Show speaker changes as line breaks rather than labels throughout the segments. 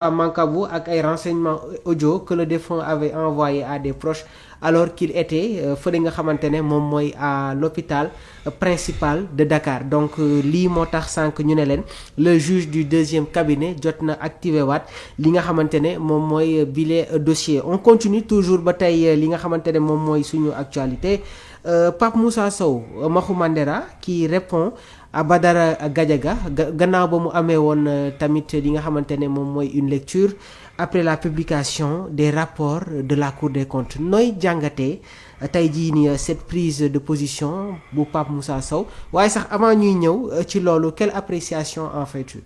à Mancabou ak ay renseignements audio que le défunt avait envoyé à des proches alors qu'il était fële nga xamante ne moom mooy à l'hôpital principal de Dakar donc lii moo tax sànq ñu ne leen le juge du deuxième cabinet jot na activé waat li nga xamante ne moom mooy bile dossier on continue toujours ba tey li nga xamante ne moom mooy suñu actualité Pape Moussa Sow Maxu Mandela qui répond à Badara Gadiaga gannaaw ba mu amee woon tamit li nga xamante ne moom mooy une lecture après la publication des rapports de la Cour des comptes nooy jàngatee tey jii nii cette prise de position bu Pape Moussa Sow waaye sax avant ñuy ñëw ci loolu quelle appréciation en fais-tu?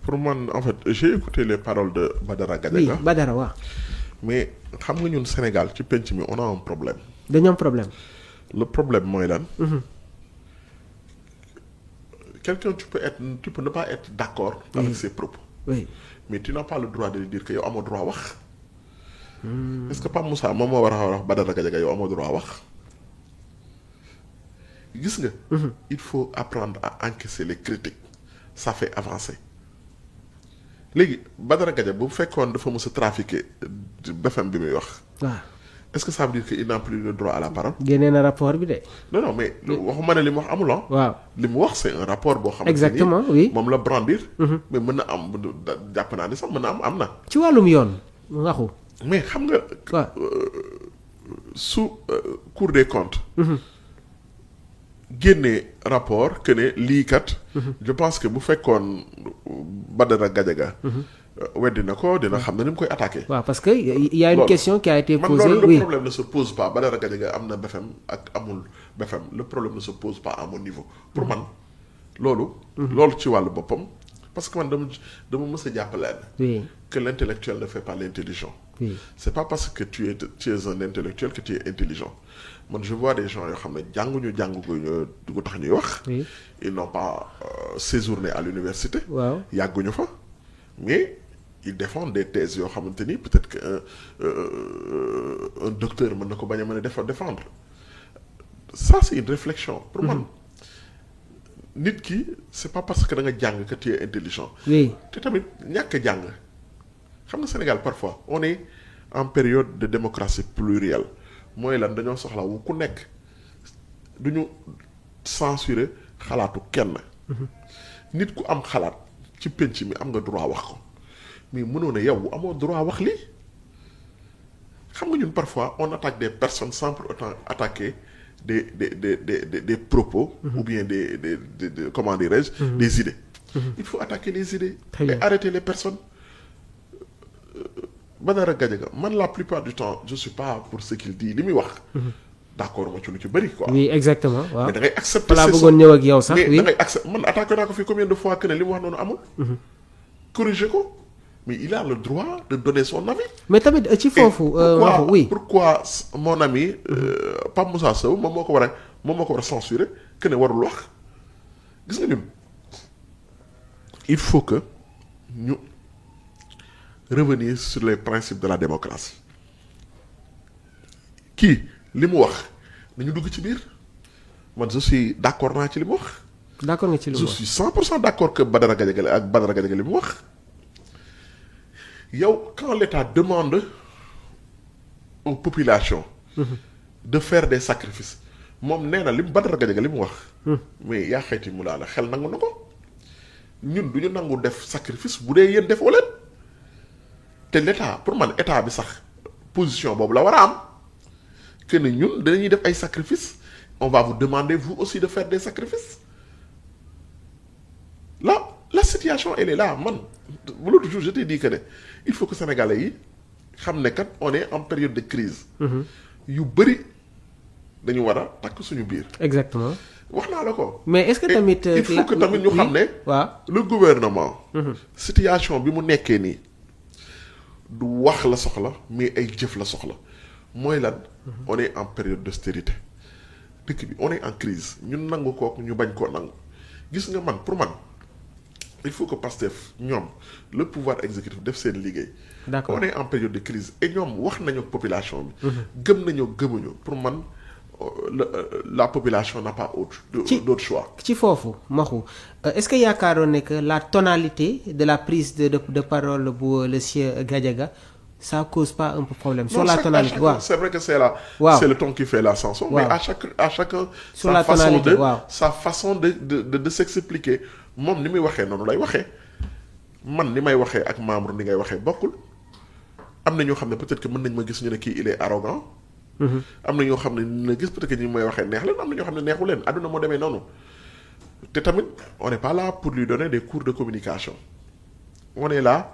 Pour moi, en fait, j'ai écouté les paroles de Badara Gadiaga.
Oui Badara waaw.
Mais xam nga ñun Sénégal ci penc mi on a un problème.
dañoo am problème.
Le problème mooy lan. Quelqu'un tu peux ne pas être d'accord avec ses propos.
Oui.
Mais tu n'as pas le droit de lui dire que yow amoo droit wax. Est-ce que Pape Moussa moom moo war a wax Badara Gadiaga yow amoo droit wax. Gis nga. Il faut apprendre à encaisser les critiques. Ça fait avancer. léegi Badara Gadiaga bu fekkoon dafa mës a trafiquer BFM bi muy wax.
waaw.
Est-ce que ça veut dire qu'il n'a plus le droit à la parole?
génnee na rapport bi de.
non mais waxuma ne li mu wax amul ah.
waaw
li mu wax c'est un rapport boo xamante ni
exactement oui.
moom la brandir. mais mën na am jàpp naa ni sax mën na am na.
ci wàllum yoon waxu.
mais xam nga.
waaw.
su Cour des comptes. génne rapport que ne lii kat. je pense que bu fekkoon Badara Gadiaga. weddi na ko dina xam ne ni mu koy attaqué.
waaw parce que y a une question qui a été
man
posée
loolu
oui.
le problème ne se pose pas Badara Gadiaga am na BFM ak amul BFM le problème ne se pose pas à mon niveau. pour man loolu. loolu ci wàllu boppam parce que man dama mës a jàppale
oui
que l'intellectuel ne fait pas l'intelligent.
oui
C'est pas parce que tu es un intellectuel que tu es intelligent. Man je vois des gens yoo xam ne jàngu ko tax ñuy wax.
oui
Ils n'ont pas séjourné à l'université.
waaw
yàgguñu fa mais ils défendent des thèses yoo xamante ni peut-être que un docteur mën na ko bañ a mën a défendre. Ça c'est une réflexion. Pour man nit ki c'est pas parce que da nga jàng que tu es intelligent.
oui
te tamit ñàkk a jàng xam nga Sénégal parfois on est en période de démocratie plurielle mooy lan dañoo soxla wu ku nekk du ñu censurer xalaatu kenn. nit ku am xalaat ci penc mi am nga droit wax ko mais mënoo ne yow amoo droit wax lii xam nga ñun parfois on attaque des personnes sans pour autant attaquer des propos. Ou bien des comment dirais-je. Des idées. Il faut attaquer les idées.
Très
et
bien.
arrêter les personnes. Badara Gadiaga man la plupart du temps je suis pas pour ce qu'il dit li muy wax. D'accord ma ci lu ci bëri quoi.
oui exactement waaw.
mais da ngay accepter.
balaa
c'est
bëggoon ñëw ak yow sax
mais
oui.
da ngay accepter man attaqué naa ko fii combien de fois que ne li mu wax noonu amul. corriger ko mais il a le droit de donner son avis.
mais tamit ci foofu. waxu oui
pourquoi mon ami Pape Moussa Sow moom moo ko war a censurer que ne warul wax gis nga ñun il faut que ñu revenir sur les principes de la démocratie kii li mu wax nañu dugg ci biir man je suis d'accord naa ci li mu wax.
d'accord nga ci lu
je
wax
suis 100% d'accord que Badara Gadiaga li mu wax yow quand l'État demande aux populations de faire des sacrifices moom nee na Badara Gadiaga li mu wax mais yaa xayti mu la xel nangu na ko ñun du ñu nangu def sacrifice bu dee yéen defoo leen te l'État pour man état bi sax position boobu la war a am que ne ñun dañuy def ay sacrifices on va vous demander vous aussi de faire des sacrifices. La situation elle est là man l'autre jour je t'ai dit que ne il faut que sénégalais yi xam ne kat on est en période de crise yu bëri dañu war a takk suñu biir
exactement.
wax naa la ko.
mais est-ce que tamit.
il faut que tamit ñu xam ne.
waaw
le gouvernement. situation bi mu nekkee nii du wax la soxla mais ay jëf la soxla mooy lan. on est en période d'austérité dëkk bi on est en crise ñun nangu kooku ñu bañ koo nangu gis nga man pour man. Il faut que Pastef ñoom le pouvoir exécutif def seen liggéey.
D'accord.
On est en période de crise et ñoom wax nañu ak population bi. gëm nañu gëmuñu pour man la population n'a pas d'autre choix.
ci foofu Maxu est-ce que yaakaaroon ne que la tonalité de la prise de parole bu le sieur Gadiaga ça cause pas un peu problème. Sur la tonalité waaw
c'est vrai que c'est le ton qui fait la chanson.
Wow.
Mais à chacun
sur la tonalité
sa façon de s'expliquer moom ni muy waxee noonu lay waxee man ni may waxee ak membre ni ngay waxee bokkul am na ñoo xam ne peut-être que mën nañ ma gis ñu ne kii il est arrogant. am na ñoo xam ne ñu ne gis peut-être que ñi may waxee neex leen am na ñoo xam ne neexu leen àdduna moo demee noonu te tamit on n'est pas là pour lui donner des cours de communication on est là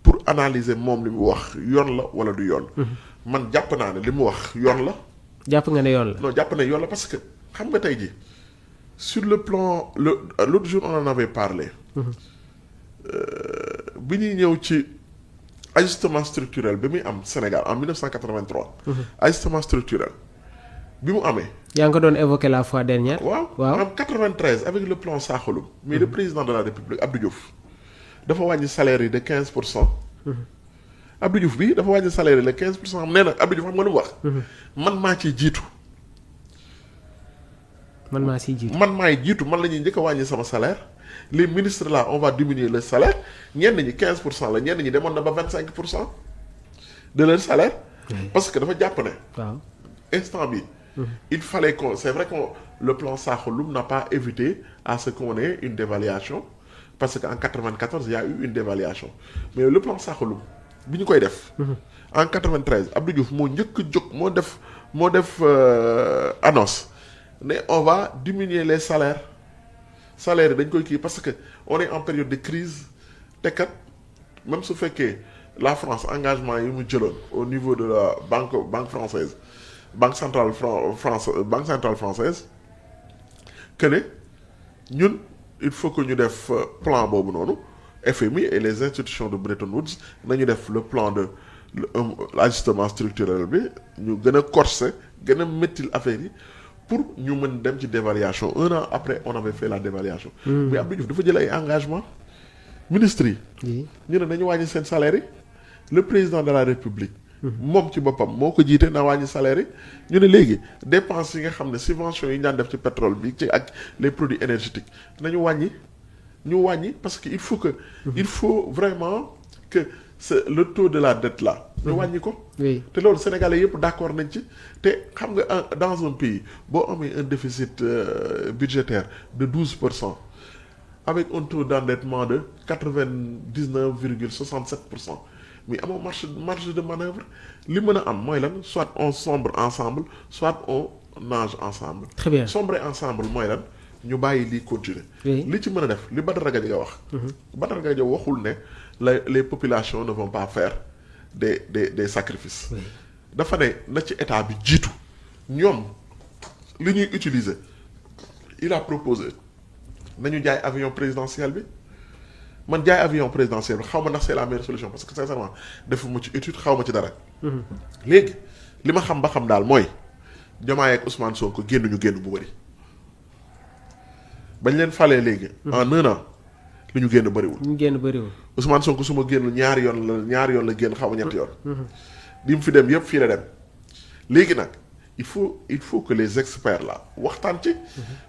pour analyser moom li mu wax yoon la wala du yoon. man jàpp naa ne li mu wax yoon la.
jàpp nga ne yoon la.
non jàpp ne yoon la parce que xam nga tey ji sur le plan l'autre jour on en avait parlé. bi ñuy ñëw ci ajustement structurel bi muy am Sénégal en 1983. ajustement structurel bi mu amee.
yaa ngi ko doon évoquer la fois dernière.
waaw en 93 avec le plan Sakhalou. mais le président de la République Abdou Diouf dafa wàññi salaire yi de 15%. Abdou Diouf bi dafa wàññi salaire yi de 15% nee na Abdou Diouf xam nga lu mu wax. man maa ciy jiitu.
man maay
jiitu man la ñuy njëkk a wàññi sama salaire les ministres là on va diminuer le salaire ñenn ñi 15% la ñenn ñi demoon na ba 25% de leur salaire. parce que dafa jàpp ne.
waaw
instant bi il fallait que c'est vrai que le plan Sakho n'a pas évité à ce qu'on ait une dévaluation parce qu'en 94 il y a eu une dévaluation mais le plan Sakho bi ñu koy def. en 93 Abdou Diouf moo njëkk a jóg moo def annonce ne on va diminuer les salaires yi dañ koy kii parce que on est en période de crise te kat même su fekkee la France engagement yi mu jëloon au niveau de la banque française banque centrale française que ne ñun il faut que ñu def plan boobu noonu FMI et les institutions de Bretton Woods nañu def le plan de l'ajustement structurel bi ñu gën a corser gën a méttil affaire yi pour ñu mën dem ci dévaluation un an après on avait fait la dévaluation. mais Abdou Diouf dafa jël ay engagement ministres yi. ñu ne nañu wàññi seen salaire yi le président de la République. moom ci boppam moo ko jiite na wàññi salaire yi ñu ne léegi dépenses yi nga xam ne subventions yi ñu daan def ci pétrole bi ci ak les produits énergétiques nañu wàññi parce que il faut vraiment que le taux de la dette là. ñu wàññi ko. te loolu sénégalais yëpp d'accord nañ ci te xam nga dans un pays boo amee un déficit budgétaire de 12% avec un taux d'endettement de 99,67%. mais amoo marge de manœuvre li mën a am mooy lan soit on sombre ensemble soit on nage ensemble.
très bien
sombrer ensemble mooy lan ñu bàyyi lii continuer. li ci mën a def li Badara Gadiaga wax. Badara Gadiaga waxul ne les populations ne vont pas faire des sacrifices. dafa ne na ci état bi jiitu ñoom li ñuy utiliser il a proposé nañu jaay avion présidentiel bi. man jaay avion présidentiel bi xaw ma ndax c'est la meilleure solution parce que sincèrement defuma ci étude xaw ma ci dara. léegi li ma xam ba xam daal mooy Diomaye ak Ousmane Sonko génn bu bëri bañ leen falee léegi. en un an li ñu génn bëriwul. Ousmane Sonko su ma génn ñaari yoon la génn xaw ma ñetti yoon. di mu fi dem yëpp fii la dem léegi nag il faut que les experts là waxtaan ci.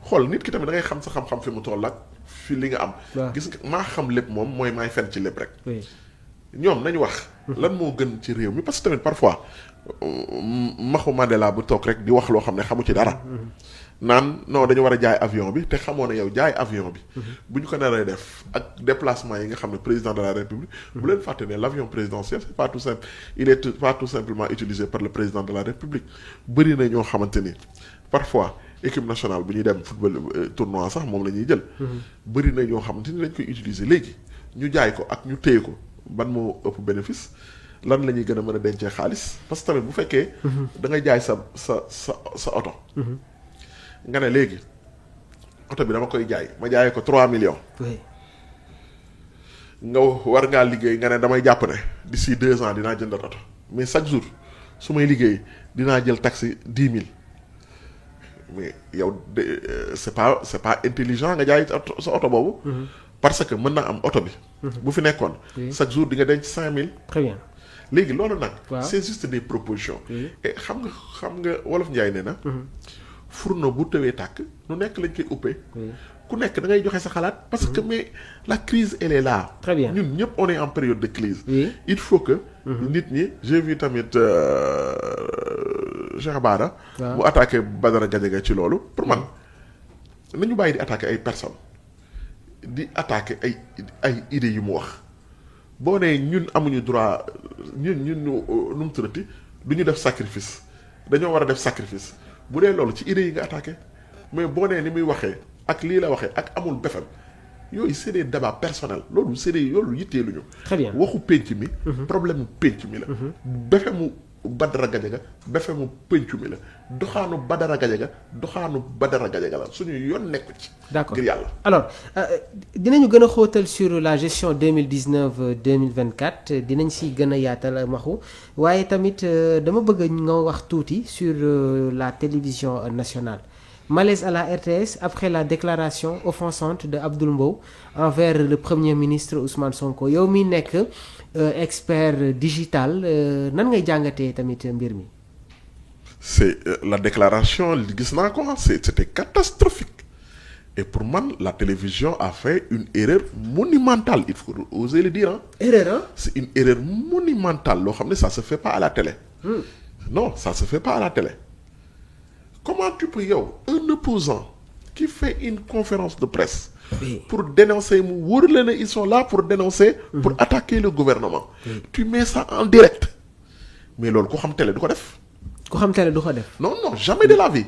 xool nit ki tamit da ngay xam sa xam-xam fi mu toll ak. fi li nga am. gis nga maa xam lépp moom mooy maay fen ci lépp rek. ñoom nañu wax. lan moo gën ci réew mi parce que tamit parfois Maxu Mandela bu toog rek di wax loo xam ne xamu ci dara. naan non dañu war a jaay avion bi te xamoo ne yow jaay avion bi. bu ñu ko naree def ak déplacement yi nga xam ne président de la République. bu leen fàtte ne l'avion présidentiel c'est pas tout simple il est pas tout simplement utilisé par le président de la République bëri na ñoo xamante ni parfois. équipe nationale bu ñuy dem football tournoi sax moom la ñuy jël. bëri na ñoo xamante ni dañ koy utiliser léegi ñu jaay ko ak ñu téye ko ban moo ëpp bénéfice lan la ñuy gën a mën a dencee xaalis parce que tamit bu fekkee. da ngay jaay sa oto. nga ne léegi oto bi dama koy jaay ma jaayee ko 3 millions. nga war ngaa liggéey nga ne damay jàpp ne d'ici 2 ans dinaa jëndal oto mais chaque jour su may liggéey dinaa jël taxi 10 000. mais yow c'est pas intelligent nga jaay sa oto boobu. parce que mën naa am oto bi. bu fi nekkoon. chaque jour di nga denc 5000.
très bien
léegi loolu nag.
waaw
c'est juste des propositions.
Oui.
et xam nga wolof Njaay nee na. fourneau bu tëwee tàkk nu nekk lañ koy uppee.
Oui.
ku nekk da ngay joxe sa xalaat. parce que mais la crise elle est là.
Très bien.
ñun ñëpp on est en période de crise.
Oui.
il faut que. nit ñi j'ai vu tamit Cheikh Bara.
waaw
mu attaqué Badara Gadiaga ci loolu. pour man nañu bàyyi di attaqué ay personnes di attaqué ay idées yu mu wax boo nee ñun amuñu droit ñun nu mu tuddati du ñu def sacrifice dañoo war a def sacrifice bu dee loolu ci idées yi nga attaqué mais boo nee ni muy waxee ak lii la waxee ak amul befem yooyu c'est des débats personnels loolu c'est des loolu yitteeluñu.
Très bien.
waxu penc mi. problème mu penc mi la. befemu Badara Gadiaga befemu penc mi la doxaanu Badara Gadiaga la suñu yoon nekk ci.
D'accord
ngir yàlla.
alors dinañu gën a xóotal sur la gestion 2019-2024 dinañ si gën a yaatal maxu waaye tamit dama bëgg nga wax tuuti sur la télévision nationale. Malaise à la RTS après la déclaration offensante de Abdoul Mbow envers le premier ministre Ousmane Sonko yow mi nekk expert digital nan ngay jàngatee tamit mbir mi.
c'est la déclaration gis naa ko c'était catastrophique et pour man la télévision a fait une erreur monumentale il faut oser le dire
erreur
c'est une erreur monumentale loo xam ne ça se fait pas à la télé. Non ça se fait pas à la télé. Comment tu peux yow un opposant qui fait une conférence de presse.
Oui.
Pour dénoncer mu wóor la ne ils sont là pour dénoncer. Pour attaquer le gouvernement. Oui. Tu mets ça en direct mais loolu ku xam télé du ko def.
ku xam télé du ko def.
Non jamais de la vie.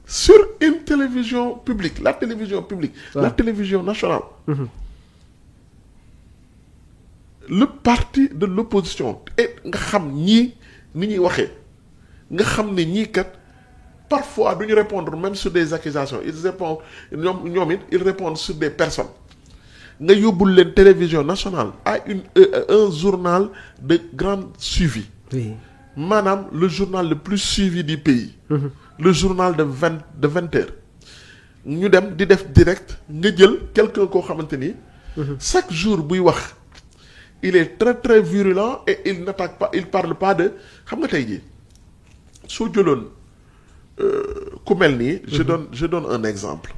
Sur une télévision publique la télévision publique. Ouais. La télévision nationale. Le parti de l'opposition et nga xam ñii ni ñuy waxee nga xam ne ñii kat. Parfois duñu répondre même sur des accusations ils répondent ñoom it ils répondent sur des personnes nga yóbbul leen télévision nationale à un journal de grand suivi. Oui. Maanaam le journal le plus suivi du pays. Le journal de 20 heures. ñu dem di def direct nga jël quelqu'un koo xamante ni. Chaque jour buy wax il est très très virulent et il n'attaque pas il parle pas de xam nga tey jii soo jëloon. ku mel nii. je donne un exemple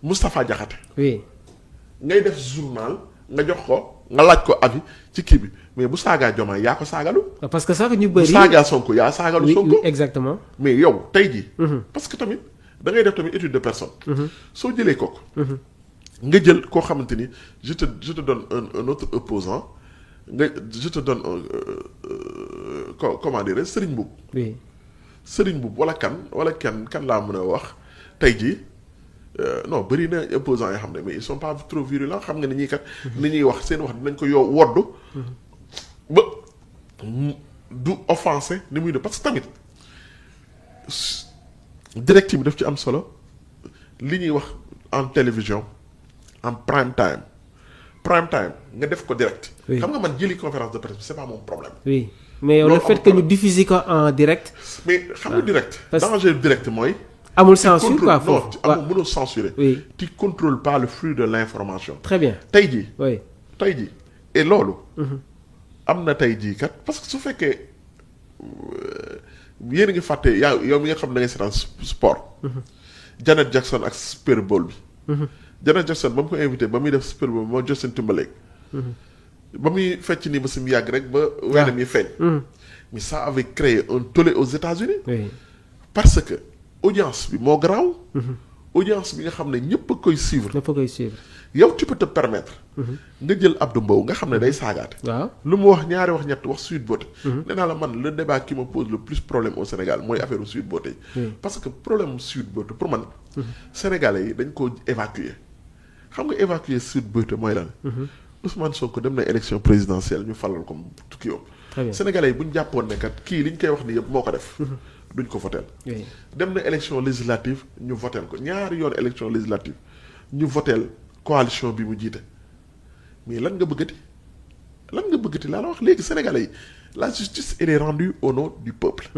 Moustapha Diakhaté. Oui. ngay def journal nga jox ko nga laaj ko avis ci kii bi mais bu saagaa Diomaye yaa ko saagalu.
parce que sax ñu bëri
bu saagaa Sonko yaa saagalu Sonko.
Oui, exactement.
mais yow tey jii. parce que tamit da ngay def tamit étude de personne. soo jëlee kooku. nga jël koo xamante ni je te donne un autre opposant je te donne comment dire Serigne Mboup. Oui. Serigne Mboup wala kan laa mën a wax tey jii non bëri na opposants yoo xam ne mais ils sont pas trop virulents xam nga ni ñuy kat. ni ñuy wax seen wax dinañ ko yow woddu. ba du offensé ni muy def parce que tamit direct bi daf ci am solo li ñuy wax en télévision en prime time nga def ko direct. Oui. Xam nga man jëli conférence de presse c'est pas mon problème. Oui.
Mais le fait que ñu diffuser ko en direct.
mais xam nga direct. danger direct mooy.
amul censure quoi foofu
non amul mënoo censurer. Oui. Tu contrôles pas le flux de l'information. Très bien tey jii. Oui tey jii et loolu. am na tey jii kat parce que su fekkee yéen a ngi fàtte yow mi nga xam ne da ngay seetaan sport. Janet Jackson ak Super Bowl bi. Janet Jackson ba mu ko invité ba muy def Super Bowl moo Justin Timberlake. ba muy fecc nii ba si mu yàgg rek ba weenam yi feeñ. mais ça avait créé un tollé aux États-Unis. Oui. Parce que audience bi moo garaaw. Audience bi nga xam ne ñëpp a koy suivre.
ñëpp a koy suivre.
yow tu peux te permettre. nga jël Abdou Mbow nga xam ne day saagaate. waaw lu mu wax ñaari wax ñett wax Sweet Beauté. nee naa la man le débat qui me pose le plus problème au Sénégal mooy affaire Sweet Beauté yi. parce que problème Sweet Beauté pour man. Sénégalais yi dañ koo évacuer xam nga évacuer Sweet Beauté mooy lan. Ousmane Sonko dem na élection présidentielle ñu falal ko tukki yow. Sénégalais yi bu ñu jàppoon ne kat kii li ñu koy wax ni yëpp moo ko def. duñ ko voteel. dem na élection législative ñu voteel ko ñaari yoon élection législative ñu voteel coalition bi mu jiite mais lan nga bëggati laa la wax léegi Sénégalais yi la justice elle est rendue au nom du peuple.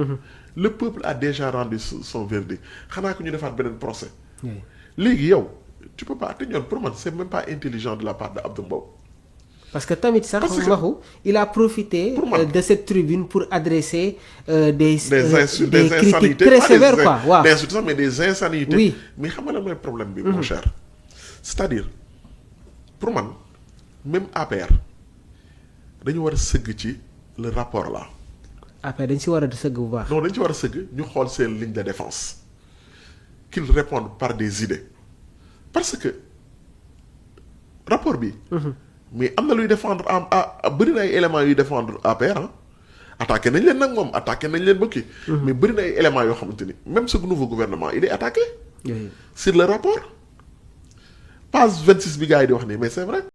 Le peuple a déjà rendu son verdict xanaa ko ñu defaat beneen procès. léegi yow tu peux pas te ñoon pour man c'est même pas intelligent de la part de Abdou Mbow.
parce que tamit sax
Parce que-
waxu il a profité
Pour moi.
de cette tribune pour adresser des
insultes,
des
des
critiques
insanités,
très
pas
sévères
des,
quoi waaw.
des insultes, mais des insanités.
Oui.
Mais xam nga lan mooy problème bi mon cher. C'est-à-dire pour man même APR dañu war a sëgg ci le rapport là.
après dañ si war a sëgg bu baax.
Non dañ ci war a sëgg ñu xool seen ligne de défense qu'ils répondent par des idées parce que rapport bi. mais am na luy défendre bëri na ay éléments yuy défendre APR ah. attaqué nañ leen nag moom attaqué nañ leen bëkki. mais bëri na ay éléments yoo xamante ni même ce nouveau gouvernement il est attaqué.
Oui.
sur le rapport page 26 bi gars yi di wax nii mais c'est vrai.